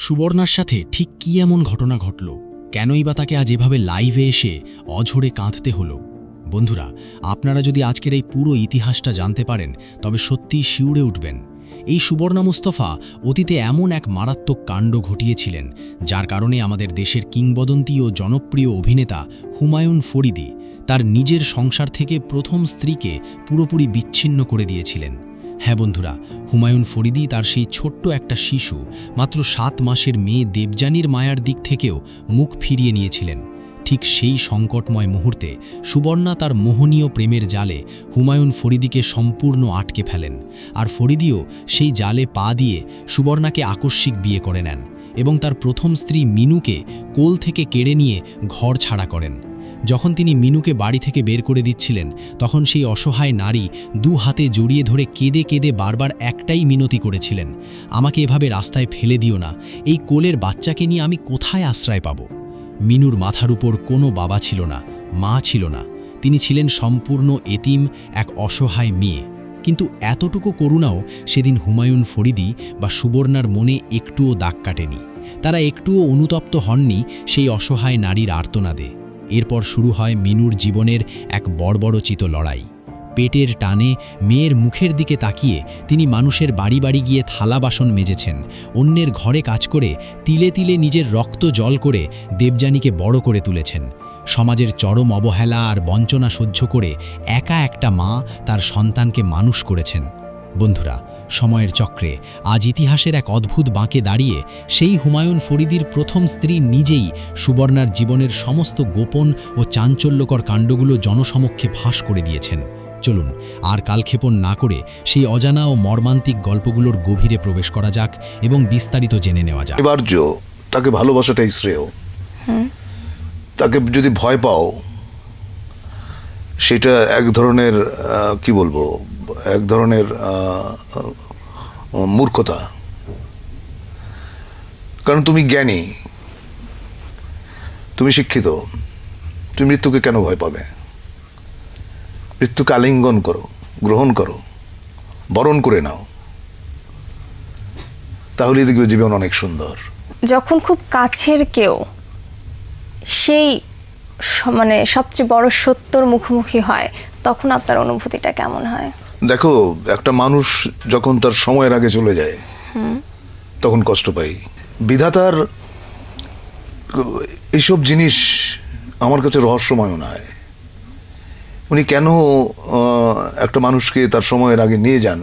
সুবর্ণার সাথে ঠিক কী এমন ঘটনা ঘটল, কেনই বা তাকে আজ এভাবে লাইভে এসে অঝরে কাঁদতে হলো? বন্ধুরা, আপনারা যদি আজকের এই পুরো ইতিহাসটা জানতে পারেন তবে সত্যিই শিউরে উঠবেন। এই সুবর্ণা মুস্তফা অতীতে এমন এক মারাত্মক কাণ্ড ঘটিয়েছিলেন যার কারণে আমাদের দেশের কিংবদন্তি ও জনপ্রিয় অভিনেতা হুমায়ুন ফরিদি তার নিজের সংসার থেকে প্রথম স্ত্রীকে পুরোপুরি বিচ্ছিন্ন করে দিয়েছিলেন। হ্যাঁ বন্ধুরা, হুমায়ুন ফরিদি তার সেই ছোট্ট একটা শিশু, মাত্র 7 মাসের মেয়ে দেবযানীর মায়ার দিক থেকেও মুখ ফিরিয়ে নিয়েছিলেন। ঠিক সেই সংকটময় মুহূর্তে সুবর্ণা তার মোহনীয় প্রেমের জালে হুমায়ুন ফরিদিকে সম্পূর্ণ আটকে ফেলেন, আর ফরিদিও সেই জালে পা দিয়ে সুবর্ণাকে আকস্মিক বিয়ে করে নেন এবং তার প্রথম স্ত্রী মিনুকে কোল থেকে কেড়ে নিয়ে ঘর ছাড়া করেন। যখন তিনি মিনুকে বাড়ি থেকে বের করে দিচ্ছিলেন, তখন সেই অসহায় নারী 2 হাতে জড়িয়ে ধরে কেঁদে কেঁদে বারবার একটাই মিনতি করেছিলেন, আমাকে এভাবে রাস্তায় ফেলে দিও না, এই কোলের বাচ্চাকে নিয়ে আমি কোথায় আশ্রয় পাব? মিনুর মাথার উপর কোনো বাবা ছিল না, মা ছিল না, তিনি ছিলেন সম্পূর্ণ এতিম এক অসহায় মেয়ে। কিন্তু এতটুকু করুণাও সেদিন হুমায়ুন ফরিদি বা সুবর্ণার মনে একটুও দাগ কাটেনি। তারা একটুও অনুতপ্ত হননি সেই অসহায় নারীর আর্তনাদে। এরপর শুরু হয় মিনুর জীবনের এক বর্বরচিত লড়াই। পেটের টানে মেয়ের মুখের দিকে তাকিয়ে তিনি মানুষের বাড়ি বাড়ি গিয়ে থালা বাসন মেজেছেন, অন্যের ঘরে কাজ করে তিলে তিলে নিজের রক্ত জল করে দেবযানীকে বড় করে তুলেছেন। সমাজের চরম অবহেলা আর বঞ্চনা সহ্য করে একা একটা মা তার সন্তানকে মানুষ করেছেন। বন্ধুরা, সময়ের চক্রে আজ ইতিহাসের এক অদ্ভুত বাঁকে দাঁড়িয়ে সেই হুমায়ুন ফরিদির প্রথম স্ত্রী নিজেই সুবর্ণার জীবনের সমস্ত গোপন ও চাঞ্চল্যকর কাণ্ডগুলো জনসমক্ষে ফাঁস করে দিয়েছেন। চলুন আর কালক্ষেপণ না করে সেই অজানা ও মর্মান্তিক গল্পগুলোর গভীরে প্রবেশ করা যাক এবং বিস্তারিত জেনে নেওয়া যাক। এবার্য তাকে ভালোবাসাটাই শ্রেয়। তাকে যদি ভয় পাও, সেটা এক ধরনের কি বলবো, এক ধরনের মূর্খতা। কারণ তুমি জ্ঞানী, তুমি শিক্ষিত, তুমি মৃত্যুকে কেন ভয় পাবে? মৃত্যুকে আলিঙ্গন করো, গ্রহণ করো, বরণ করে নাও, তাহলেই দেখবে জীবন অনেক সুন্দর। যখন খুব কাছের কেউ সেই মানে সবচেয়ে বড় সত্যর মুখোমুখি হয়, তখন আপনার অনুভূতিটা কেমন হয়? দেখো, একটা মানুষ যখন তার সময়ের আগে চলে যায় তখন কষ্ট পাই। বিধাতার এইসব জিনিস আমার কাছে রহস্যময় মনে হয়। উনি কেন একটা মানুষকে তার সময়ের আগে নিয়ে যান,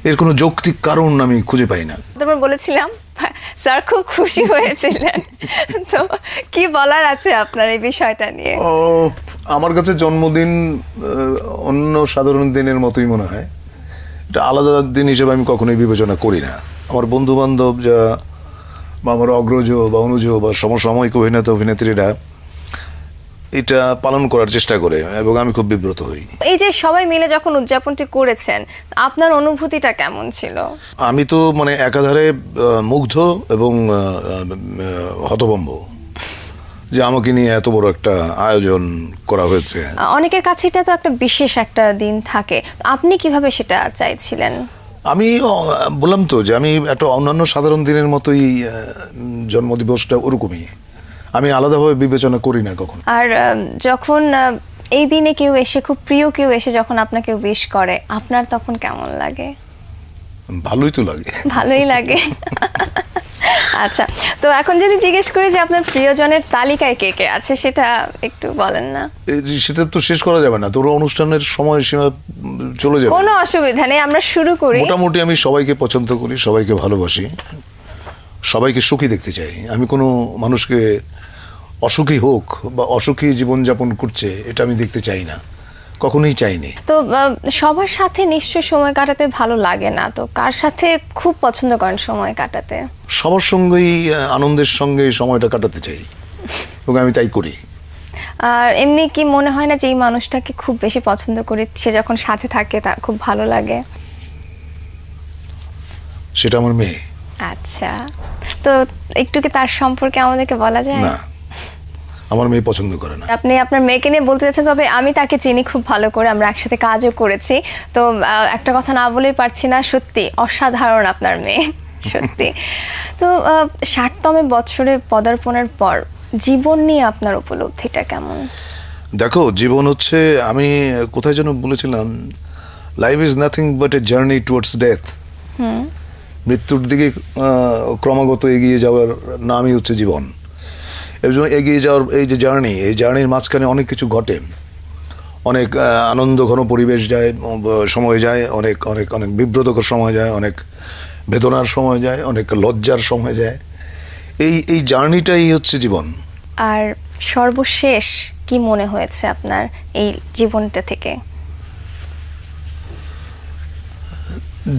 এর কোনো যৌক্তিক কারণ আমি খুঁজে পাই না। তারপর বলেছিলাম স্যার খুব খুশি হয়েছিলেন, তো কি বলার আছে আপনার এই বিষয়টা নিয়ে? আমার কাছে জন্মদিন অন্য সাধারণ দিনের মতোই মনে হয়। এটা আলাদা দিন হিসেবে আমি কখনোই বিবেচনা করি না। আমার বন্ধু বান্ধব যা বা আমার অগ্রজ বা অনুজ বা সমসাময়িক অভিনেতা অভিনেত্রীরা এটা পালন করার চেষ্টা করে এবং আমি খুব বিব্রত হই। এই যে সবাই মিলে যখন উদযাপনটি করেছেন, আপনার অনুভূতিটা কেমন ছিল? আমি তো মানে একাধারে মুগ্ধ এবং হতভম্ব যে আমাকে নিয়ে এত বড় একটা আয়োজন করা হয়েছে। অনেকের কাছে এটা তো একটা বিশেষ একটা দিন থাকে, আপনি কিভাবে সেটা চাইছিলেন? আমি বললাম তো যে আমি একটা অন্যান্য সাধারণ দিনের মতোই জন্মদিবসটা ওরকমই, আমি আলাদাভাবে বিবেচনা করি না কখনো। আর যখন এই দিনে কেউ এসে, খুব প্রিয় কেউ এসে যখন আপনাকে উইশ করে, আপনার তখন কেমন লাগে? ভালোই তো লাগে। ভালোই লাগে। আচ্ছা, তো এখন যদি জিজ্ঞেস করি যে আপনার প্রিয়জনের তালিকায় কে কে আছে, সেটা একটু বলেন না। সেটা তো শেষ করা যাবে না, তোর অনুষ্ঠানের সময় সীমা চলে যাবে। কোনো অসুবিধা নেই, আমরা শুরু করি। মোটামুটি আমি সবাইকে পছন্দ করি, সবাইকে ভালোবাসি, সবাইকে সুখী দেখতে চাই। আমি কোনো মানুষকে অসুখী হোক বা অসুখী জীবনযাপন করছে এটা আমি দেখতে চাই না, কখনোই চাইনি। তো সবার সাথে নিশ্চয়ই সময় কাটাতে ভালো লাগে না, তো কার সাথে খুব পছন্দ করেন সময় কাটাতে? সবার সঙ্গেই আনন্দের সঙ্গে সময়টা কাটাতে চাই এবং আমি তাই করি। আর এমনি কি মনে হয় না যে এই মানুষটাকে খুব বেশি পছন্দ করি, সে যখন সাথে থাকে তা খুব ভালো লাগে? সেটা আমার মেয়ে। আচ্ছা, তো একটু কি তার সম্পর্কে আমাদেরকে বলা যায়? না, আমার মেয়ে পছন্দ করে না। আপনি আপনার মেয়েকে নিয়ে বলতে চাচ্ছেন, তবে আমি তাকে চিনি খুব ভালো করে, আমরা একসাথে কাজও করেছি। তো একটা কথা না বলেই পারছি না, সত্যি অসাধারণ আপনার মেয়ে, সত্যি। তো 60তম বৎসরে পদার্পণের পর জীবন নিয়ে আপনার উপলব্ধিটা কেমন? দেখো, জীবন হচ্ছে, আমি কোথায় যেন বলেছিলাম, life is nothing but a journey towards death. মৃত্যুর দিকে ক্রমাগত এগিয়ে যাওয়ার নামই হচ্ছে জীবন। এই জন্য এগিয়ে যাওয়ার এই যে জার্নি, এই জার্নির মাঝখানে অনেক কিছু ঘটে, অনেক আনন্দ ঘন পরিবেশ যায়, সময় যায়, অনেক অনেক অনেক বিব্রতকর সময় যায়, অনেক বেদনার সময় যায়, অনেক লজ্জার সময় যায়। এই জার্নিটাই হচ্ছে জীবন। আর সর্বশেষ কি মনে হয়েছে আপনার এই জীবনটা থেকে?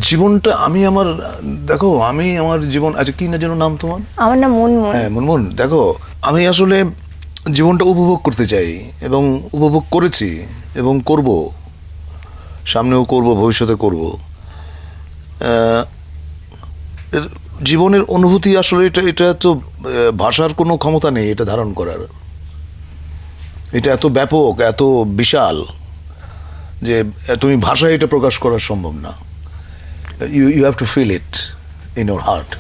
জীবনটা দেখো, আমি আমার জীবন, আচ্ছা কি না যেন নাম তোমার? আমার নাম মুনমুন। হ্যাঁ, মুনমুন। দেখো, আমি আসলে জীবনটা উপভোগ করতে চাই এবং উপভোগ করেছি এবং করব, সামনেও করব, ভবিষ্যতে করব। জীবনের অনুভূতি আসলে এটা তো ভাষার কোনো ক্ষমতা নেই এটা ধারণ করার। এটা এত ব্যাপক, এত বিশাল যে তুমি ভাষায় এটা প্রকাশ করা সম্ভব না। You have to feel it in your heart.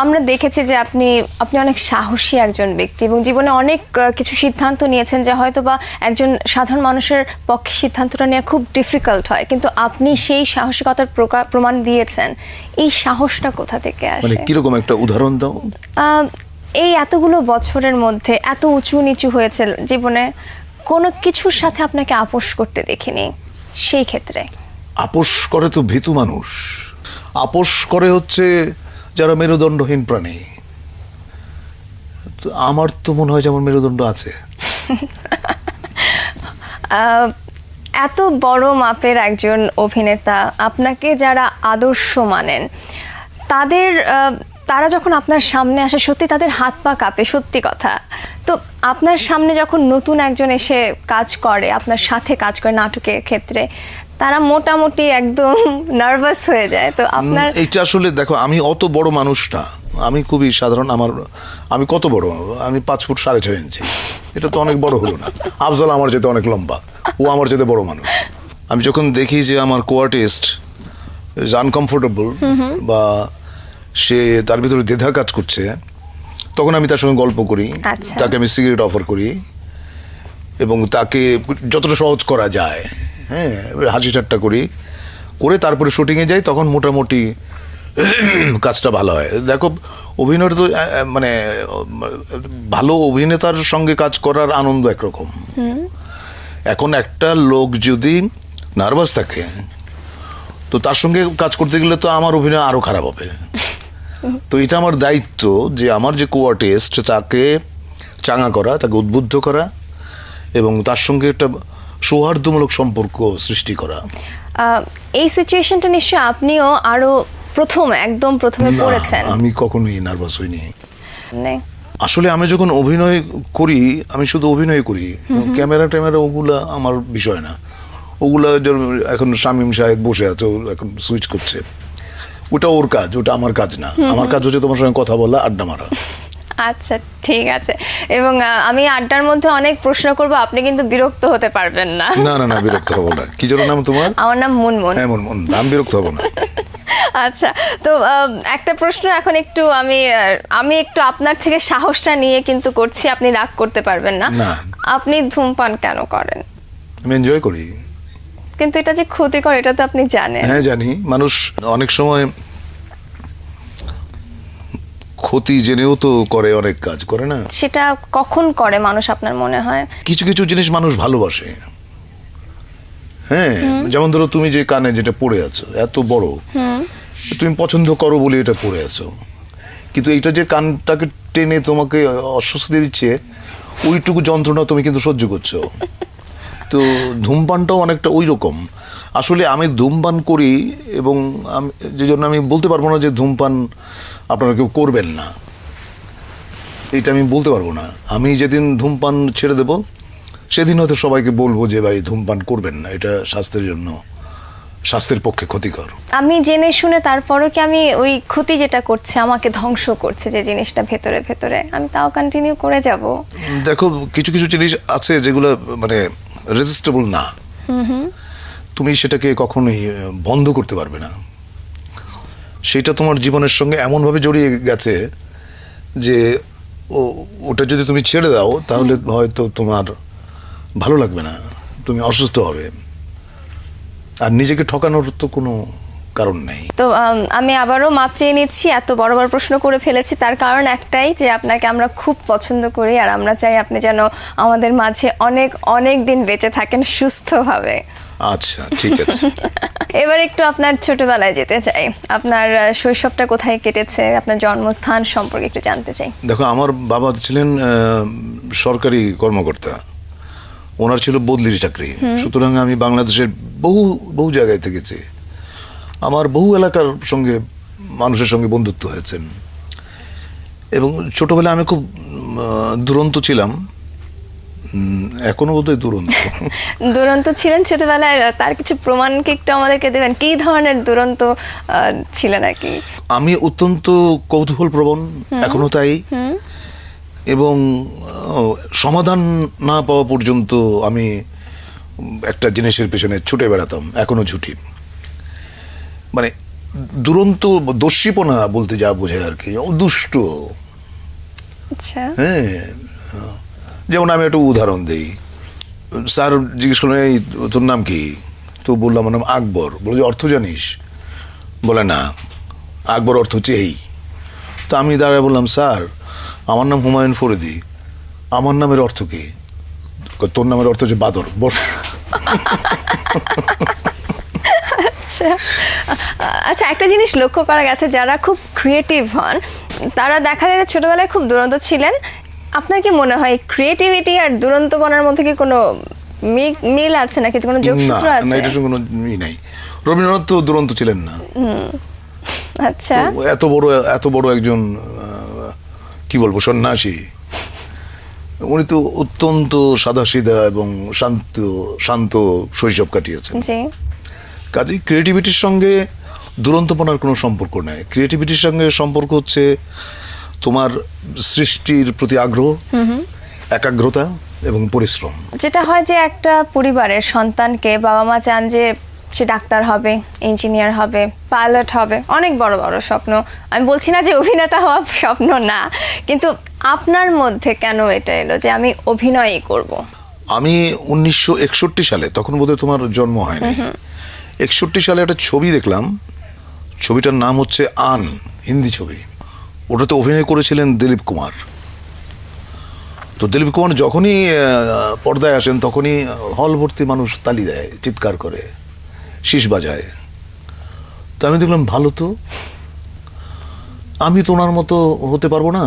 আমরা দেখেছি যে আপনি অনেক সাহসী একজন ব্যক্তি এবং জীবনে অনেক কিছু সিদ্ধান্ত নিয়েছেন, যা হয়তো বা একজন সাধারণ মানুষের পক্ষে সিদ্ধান্তটা নেওয়া খুব ডিফিকাল্ট হয়, কিন্তু আপনি সেই সাহসিকতার প্রমাণ দিয়েছেন। এই সাহসটা কোথা থেকে মানে আসে? কিরকম একটা উদাহরণ দাও। এই এতগুলো বছরের মধ্যে এত উঁচু নিচু হয়েছে জীবনে, কোনো কিছুর সাথে আপনাকে আপোষ করতে দেখিনি। সেই ক্ষেত্রে আপোষ করে তো ভীতু মানুষ, আপোষ করে হচ্ছে যারা মেরুদণ্ডহীন প্রাণী। তো আমার তো মনে হয় যেমন মেরুদণ্ড আছে। এত বড় মাপের একজন অভিনেতা, আপনাকে যারা আদর্শ মানেন, তারা যখন আপনার সামনে আসে, সত্যি তাদের হাত পা কাঁপে, সত্যি কথা। তো আপনার সামনে যখন নতুন একজন এসে কাজ করে, আপনার সাথে কাজ করে নাটকের ক্ষেত্রে, তারা মোটামুটি একদম নার্ভাস হয়ে যায়। তো আপনার এইটা আসলে দেখো, আমি অত বড় মানুষ না, আমি খুবই সাধারণ। আমি কত বড়? আমি 5 ফুট 6.5 ইঞ্চি। এটা তো অনেক বড় হলো না। আফজাল আমার যেতে অনেক লম্বা, ও আমার যেতে বড় মানুষ। আমি যখন দেখি যে আমার কোয়ার্টিস্ট ইজ আনকমফোর্টেবল বা সে তার ভিতরে দ্বিধা কাজ করছে, তখন আমি তার সঙ্গে গল্প করি, আচ্ছা। তাকে আমি সিগারেট অফার করি এবং তাকে যতটা সহজ করা যায়, হ্যাঁ, হাসি ঠাট্টা করে তারপরে শুটিংয়ে যাই। তখন মোটামুটি কাজটা ভালো হয়। দেখো, অভিনয় তো মানে ভালো অভিনেতার সঙ্গে কাজ করার আনন্দ একরকম। এখন একটা লোক যদি নার্ভাস থাকে, তো তার সঙ্গে কাজ করতে গেলে তো আমার অভিনয় আরো খারাপ হবে। তো এটা আমার দায়িত্ব যে আমার যে কোয়ার্টিস্ট, তাকে চাঙা করা, তাকে উদ্বুদ্ধ করা এবং তার সঙ্গে একটা সৌহার্দ্যমূলক সম্পর্ক সৃষ্টি করা। এই সিচুয়েশনটা নিশ্চয়ই আপনিও আরো একদম প্রথমে পড়েছেন। আমি কখনোই নার্ভাস হইনি। নেই। আসলে আমি যখন অভিনয় করি, আমি শুধু অভিনয় করি, ক্যামেরা ওগুলা আমার বিষয় না। ওগুলা এখন শামীম সাহেব বসে আছে, এখন সুইচ করছে, ওটা ওর কাজ, ওটা আমার কাজ না। আমার কাজ হচ্ছে তোমার সঙ্গে কথা বলা, আড্ডা মারা। আচ্ছা, ঠিক আছে। এবং আমি আড্ডার মধ্যে অনেক প্রশ্ন করব, আপনি কিন্তু বিরক্ত হতে পারবেন না। না, বিরক্ত হবো না। কি যেন নাম তোমার? আমার নাম মুনমুন। হ্যাঁ, মুনমুন। আমি বিরক্ত হবো না। আচ্ছা, তো একটা প্রশ্ন এখন একটু আমি একটু আপনার থেকে সাহসটা নিয়ে কিন্তু করছি, আপনি রাগ করতে পারবেন না। না। আপনি ধূমপান কেন করেন? আমি এনজয় করি। কিন্তু এটা যে ক্ষতিকর, এটা তো আপনি জানেন। হ্যাঁ, জানি। মানুষ অনেক সময় ক্ষতি জেনেও তো করে, অনেক কাজ করে না। সেটা কখন করে মানুষ আপনার মনে হয়? কিছু কিছু জিনিস মানুষ ভালোবাসে। হ্যাঁ, যেমন ধরো তুমি যে কানে যেটা পড়ে আছো, এত বড়, তুমি পছন্দ করো বলে এটা পড়ে আছো, কিন্তু এইটা যে কানটাকে টেনে তোমাকে অস্বস্তি দিচ্ছে, ওইটুকু যন্ত্রণা তুমি কিন্তু সহ্য করছো। তো ধূমপানটাও অনেকটা ওই রকম। আসলে আমি ধূমপান করি এবং যে জন্য আমি বলতে পারবো না যে ধূমপান আপনারা কেউ করবেন না, এটা আমি বলতে পারবো না। আমি যেদিন ধূমপান ছেড়ে দেব, সেদিন হয়তো সবাইকে বলবো যে ভাই ধূমপান করবেন না, এটা স্বাস্থ্যের জন্য স্বাস্থ্যের পক্ষে ক্ষতিকর। আমি জেনে শুনে তারপরও কি আমি ওই ক্ষতি যেটা করছে, আমাকে ধ্বংস করছে যে জিনিসটা ভেতরে ভেতরে, আমি তাও কন্টিনিউ করে যাব? দেখো, কিছু কিছু জিনিস আছে যেগুলো মানে রেজিস্টেবল না, তুমি সেটাকে কখনোই বন্ধ করতে পারবে না। সেটা তোমার জীবনের সঙ্গে এমনভাবে জড়িয়ে গেছে যে ওটা যদি তুমি ছেড়ে দাও তাহলে হয়তো তোমার ভালো লাগবে না, তুমি অসুস্থ হবে, আর নিজেকে ঠকানোর তো কোনো কারণ নেই। তো আমি আবারও মাপ চেয়ে নিচ্ছি, এত বড় বড় প্রশ্ন করে ফেলেছি। তার কারণ একটাই, যে আপনাকে আমরা খুব পছন্দ করি আর আমরা চাই আপনি যেন আমাদের মাঝে অনেক অনেক দিন বেঁচে থাকেন সুস্থভাবে। আচ্ছা, ঠিক আছে। এবার একটু আপনার ছোটবেলায় যেতে চাই। আপনার শৈশবটা কোথায় কেটেছে, আপনার জন্মস্থান সম্পর্কে একটু জানতে চাই। দেখো, আমার বাবা ছিলেন সরকারি কর্মকর্তা, ওনার ছিল বদলির চাকরি, সুতরাং আমি বাংলাদেশের বহু বহু জায়গায় থেকেছি। আমার বহু এলাকার সঙ্গে মানুষের সঙ্গে বন্ধুত্ব হয়েছেন, এবং ছোটবেলায় আমি খুব দুরন্ত ছিলাম, এখনো বোধহয় দুরন্ত। দুরন্ত ছিলেন ছোটবেলায়, তার কিছু প্রমাণ কি একটু আমাদেরকে দেবেন? কি ধরনের দুরন্ত ছিলেন আর কি? আমি অত্যন্ত কৌতূহল প্রবণ, এখনো তাই, এবং সমাধান না পাওয়া পর্যন্ত আমি একটা জিনিসের পেছনে ছুটে বেড়াতাম, এখনো ছুটি। মানে দুরন্ত দস্যিপনা বলতে যা বোঝায় আর কি, দুষ্ট। আচ্ছা, হ্যাঁ, যেমন আমি একটা উদাহরণ দিই। স্যার জিজ্ঞেস করলেন, এই তোর নাম কি? তো বললাম আমার নাম আকবর। বলে যে অর্থ জানিস? বলে না, আকবর অর্থ হচ্ছে এই। তো আমি দাঁড়ায় বললাম, স্যার আমার নাম হুমায়ুন ফরিদি, আমার নামের অর্থ কি? তোর নামের অর্থ হচ্ছে বাদর, বস। আচ্ছা আচ্ছা, একটা জিনিস লক্ষ্য করা গেছে, যারা খুব ক্রিয়েটিভ হন তারা দেখা যায় যে ছোটবেলায় খুব দুরন্ত ছিলেন। আপনার কি মনে হয় ক্রিয়েটিভিটি আর দুরন্তপনার মধ্যে কি কোনো মিল আছে নাকি কোনো যোগসূত্র না, আছে? এটার সঙ্গে কোনো মিল নাই। রবীন্দ্রনাথ তো দুরন্ত ছিলেন না। আচ্ছা, এত বড় একজন কি বলবো সন্ন্যাসী, উনি তো অত্যন্ত সাদাসিধা এবং শান্ত শৈশব কাটিয়েছেন। জি, কাজেই ক্রিয়েটিভিটির সঙ্গে দুরন্তপনার কোনো সম্পর্ক নেই। ক্রিয়েটিভিটির সঙ্গে সম্পর্ক হচ্ছে তোমার সৃষ্টির প্রতি আগ্রহ, একাগ্রতা এবং পরিশ্রম। যেটা হয় যে একটা পরিবারের সন্তানকে বাবা মা চান যে সে ডাক্তার হবে, ইঞ্জিনিয়ার হবে, পাইলট হবে, অনেক বড় বড় স্বপ্ন। আমি বলছি না যে অভিনেতা হওয়া স্বপ্ন না, কিন্তু আপনার মধ্যে কেন এটা এলো যে আমি অভিনয়ই করব? আমি 1961 সালে, তখন বোধহয় তোমার জন্ম হয়নি, 61 সালে একটা ছবি দেখলাম। ছবিটার নাম হচ্ছে আন, হিন্দি ছবি। ওটাতে অভিনয় করেছিলেন দিলীপ কুমার। তো দিলীপ কুমার যখনই পর্দায় আসেন তখনই হল ভর্তি মানুষ তালি দেয়, চিৎকার করে, শীষ বাজায়। তো আমি দেখলাম, ভালো তো, আমি তো ওনার মতো হতে পারবো না,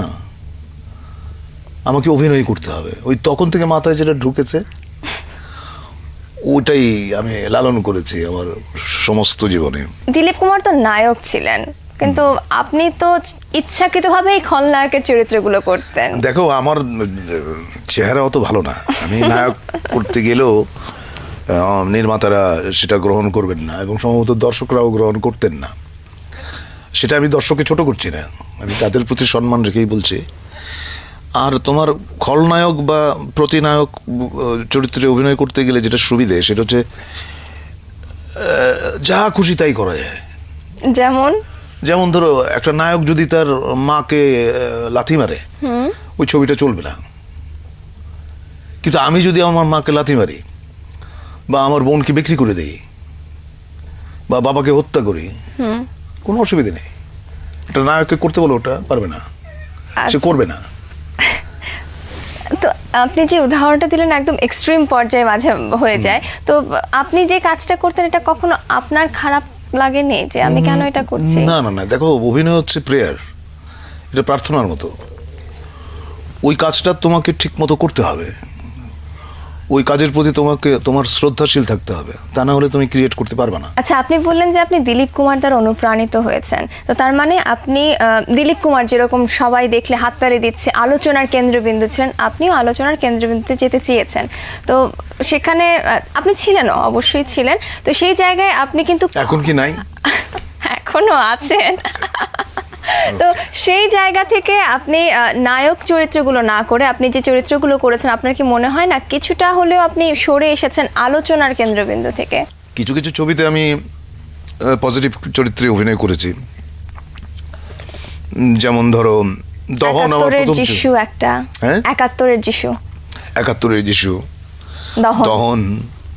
আমাকে অভিনয় করতে হবে। ওই তখন থেকে মাথায় যেটা ঢুকেছে ওটাই আমি লালন করেছি আমার সমস্ত জীবনে। দিলীপ কুমার তো নায়ক ছিলেন, কিন্তু আপনি তো ইচ্ছাকৃতভাবেই খলনায়কের চরিত্রগুলো করতেন। দেখো, আমার চেহারা অত ভালো না, আমি নায়ক করতে গেলেও নির্মাতারা সেটা গ্রহণ করবেন না, এবং সম্ভবত দর্শকরাও গ্রহণ করতেন না। সেটা আমি দর্শককে ছোট করছি না, আমি তাদের প্রতি সম্মান রেখেই বলছি। আর তোমার খলনায়ক বা প্রতিনায়ক চরিত্রে অভিনয় করতে গেলে যেটা সুবিধে সেটা হচ্ছে যা খুশি তাই করা যায়। যেমন ধরো, একটা নায়ক যদি তার মাকে লাথি মারে, ওই ছবিটা চলবে না। কিন্তু আমি যদি আমার মাকে লাথি মারি, বা আমার বোনকে বিক্রি করে দিই, বা বাবাকে হত্যা করি, কোনো অসুবিধা নেই। একটা নায়ককে করতে বলো, ওটা পারবে না, সে করবে না। তো আপনি যে উদাহরণটা দিলেন একদম এক্সট্রিম পর্যায়ে মাঝে হয়ে যায়। তো আপনি যে কাজটা করতেন, এটা কখনো আপনার খারাপ লাগেনি যে আমি কেন এটা করছি? না না না, দেখো, অভিনয় হচ্ছে প্রেয়ার, এটা প্রার্থনার মতো। ওই কাজটা তোমাকে ঠিক মতো করতে হবে। ওই কাজের প্রতি তোমার শ্রদ্ধাশীল থাকতে হবে, তা না হলে তুমি ক্রিয়েট করতে পারবে না। আচ্ছা, আপনি বললেন যে আপনি দিলীপ কুমার দ্বারা অনুপ্রাণিত হয়েছেন, তো তার মানে আপনি দিলীপ কুমার যেরকম সবাই দেখলে হাততালি দিচ্ছে, আলোচনার কেন্দ্রবিন্দু ছিলেন, আপনিও আলোচনার কেন্দ্রবিন্দুতে যেতে চেয়েছেন। তো সেখানে আপনি ছিলেনও, অবশ্যই ছিলেন। তো সেই জায়গায় আপনি কিন্তু এখন কি নাই? এখনো আছেন। তো সেই জায়গা থেকে আপনি নায়ক চরিত্রগুলো না করে আপনি যে চরিত্রগুলো করেছেন, আপনার কি মনে হয় না কিছুটা হলেও আপনি সরে এসেছেন আলোচনার কেন্দ্রবিন্দু থেকে? কিছু কিছু ছবিতে আমি পজিটিভ চরিত্রে অভিনয় করেছি, যেমন ধরো দহন আমার একাত্তরের প্রথম যিশু একটা, হ্যাঁ? একাত্তরের যিশু, 71-এর যিশু, দহন, দহন,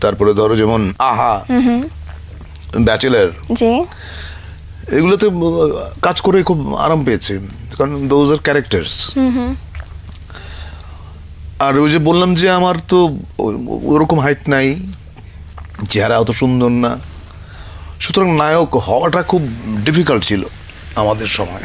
তারপরে ধরো যেমন আহা, ব্যাচেলার, জি, এগুলোতে কাজ করে খুব আরাম পেয়েছি, কারণ দোজ আর ক্যারেক্টার্স। আর ওই যে বললাম যে আমার তো ওরকম হাইট নাই, চেহারা অত সুন্দর না, সুতরাং নায়ক হওয়াটা খুব ডিফিকাল্ট ছিল আমাদের সময়।